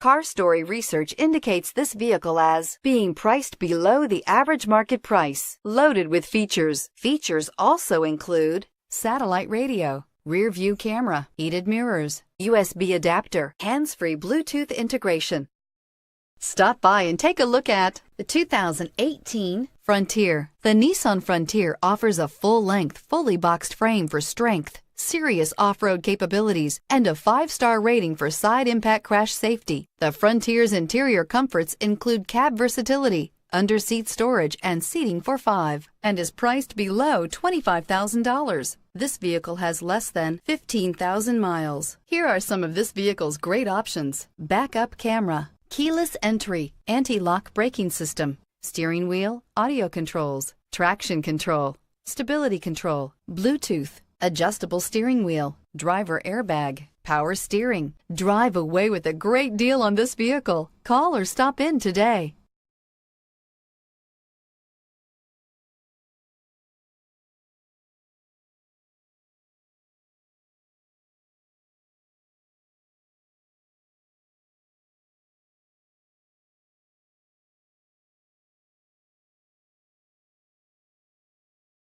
Car Story research indicates this vehicle as being priced below the average market price, loaded with features. Features also include satellite radio, rear view camera, heated mirrors, USB adapter, hands-free Bluetooth integration. Stop by and take a look at the 2018 Frontier. The Nissan Frontier offers a full-length, fully boxed frame for strength, serious off-road capabilities, and a 5-star rating for side impact crash safety. The Frontier's interior comforts include cab versatility, under-seat storage, and seating for 5, and is priced below $25,000. This vehicle has less than 15,000 miles. Here are some of this vehicle's great options: backup camera, keyless entry, anti-lock braking system, steering wheel audio controls, traction control, stability control, Bluetooth, adjustable steering wheel, driver airbag, power steering. Drive away with a great deal on this vehicle. Call or stop in today.